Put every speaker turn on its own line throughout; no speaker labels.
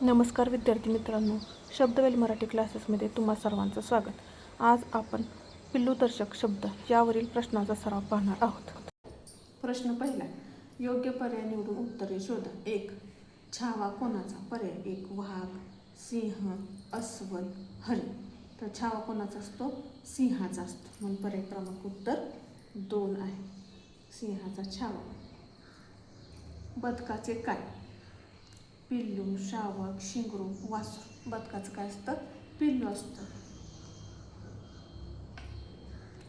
नमस्कार विद्यार्थी मित्रांनो, शब्दवेल मराठी क्लासेसमध्ये तुम्हा सर्वांचं स्वागत. आज आपण पिल्लूदर्शक शब्द यावरील प्रश्नाचा सराव पाहणार आहोत. प्रश्न पहिला, योग्य पर्याय निवडून उत्तरे शोधा. 1. छावा कोणाचा? पर्याय 1. वाघ, सिंह, अस्वल, हरिण. तर छावा कोणाचा असतो? सिंहाचा असतो. म्हणून पर्याय क्रमांक उत्तर 2 आहे, सिंहाचा छावा. बदकाचे काय? पिल्लू, शावक, शिंगरू, वासरू. बदकाचं काय असतं? पिल्लू असतं.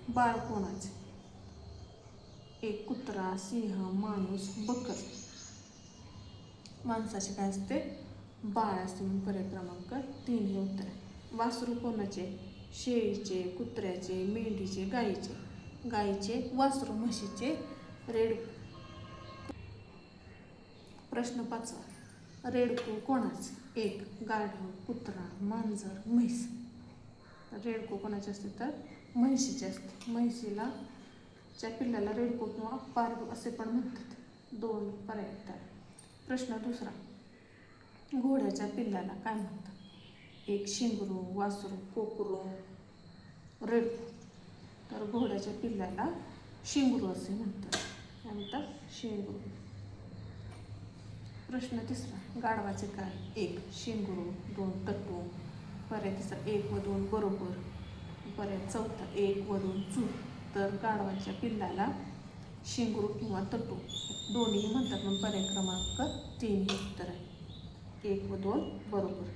बाळ कोणाचे? 1. कुत्रा, सिंह, माणूस, बकर. माणसाचे काय असते? बाळ असते. म्हणून पर्याय क्रमांक 3 हे उत्तर आहे. वासरू कोणाचे? शेळीचे, कुत्र्याचे, मेंढीचे, गाईचे. गाईचे वासरू, म्हशीचे रेडकू. प्रश्न 5. रेडकू कोणाचे? 1. गाढव, कुत्रा, मांजर, म्हैस. रेडकू कोणाचे असते? तर म्हैशीचे असते. म्हैशीला च्या पिल्लाला रेडकू किंवा पारडू असे पण म्हणतात. 2 पर्याय उत्तर. प्रश्न 2. घोड्याच्या पिल्लाला काय म्हणतात? 1. शिंगरू, वासरू, कोकरू, रेडकू. तर घोड्याच्या पिल्लाला शिंगरू असे म्हणतात. काय म्हणतात? शिंगरू. प्रश्न 3. गाढवाचे काय? 1. शिंगरू, 2. तट्टू. पर्याय 3 1 व 2 बरोबर. पर्याय 4 1 व 2 चूक. तर गाढवाच्या पिल्लाला शिंगरू किंवा तट्टू दोन्ही म्हणतात. म्हणून पर्याय क्रमांक 3 हे उत्तर आहे. 1 व 2 बरोबर.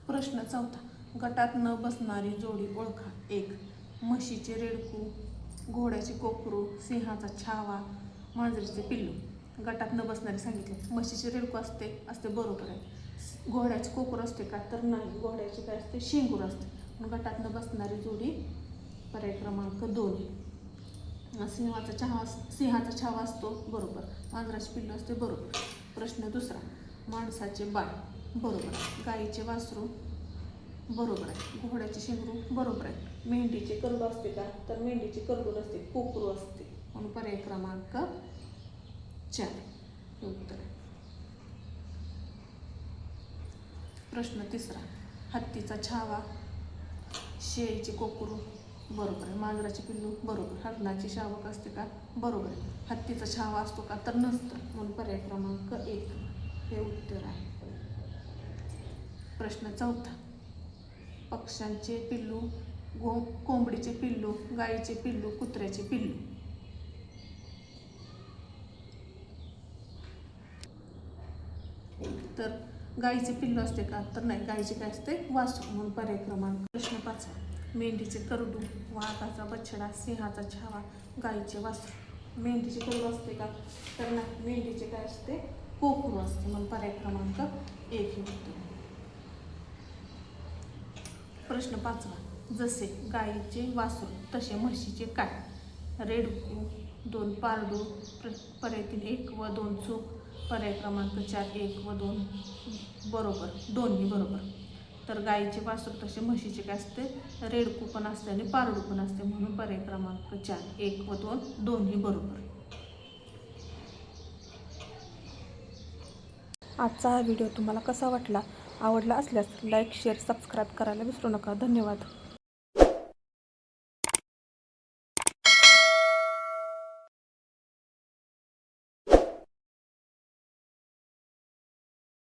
प्रश्न 4. गटात न बसणारी जोडी ओळखा. 1. म्हशीचे रेडकू, घोड्याचे कोकरू, सिंहाचा छावा, मांजरीचे पिल्लू. गटात न बसणारे सांगितले. म्हशीचे रेडकू असते बरोबर आहे. घोड्याचे कोकरू असते का? तर नाही. घोड्याचे काय असते? शिंगूर असते. गटात न बसणारी जोडी पर्याय क्रमांक 2. सिंहाचा छावा असतो बरोबर. मांजराचे पिल्लू असते बरोबर. प्रश्न 2. माणसाचे बाळ बरोबर. गाईचे वासरू बरोबर आहे. घोड्याचे शिंगरू बरोबर आहे. मेंढीचे करडू असते का? तर मेंढीचे करडू नसते, कोकरू असते. म्हणून पर्याय क्रमांक 4 हे उत्तर आहे. प्रश्न 3. हत्तीचा छावा, शेळीचे कोकरू बरोबर आहे. मांजराचे पिल्लू बरोबर. हरणाची शावक असते का? बरोबर आहे. हत्तीचा छावा असतो का? तर नसतं. म्हणून पर्याय क्रमांक 1 हे उत्तर आहे. प्रश्न 4. पक्ष्यांचे पिल्लू, कोंबडीचे पिल्लू, गाईचे पिल्लू, कुत्र्याचे पिल्लू. तर गाईचे पिल्लू असते का? तर नाही. गाईचे काय असते? वासरू. म्हणून पर्याय क्रमांक. प्रश्न 5. मेंढीचे करडू, वाघाचा बछडा, सिंहाचा छावा, गाईचे वासरू. मेंढीचे करडू असते का? तर नाही. मेंढीचे काय असते? कोकरू असते. म्हणून पर्याय क्रमांक 1 हे उत्तर. प्रश्न 5. जसे गाईचे वासरू तसे म्हशीचे काय? रेडकू, 2 पारडू. पर्याय 3 1 व 2 चूक. पर्याय क्रमांक 4 1 व 2 बरोबर. दोन्ही बरोबर. तर गाईचे वासरू तसे म्हशीचे काय असते? रेडकू पण असते आणि पारडू पण असते. म्हणून पर्याय क्रमांक 4 1 व 2 दोन्ही बरोबर. आजचा हा व्हिडिओ तुम्हाला कसा वाटला? आवडला असल्यास लाईक, शेअर, सबस्क्राईब करायला विसरू नका. धन्यवाद.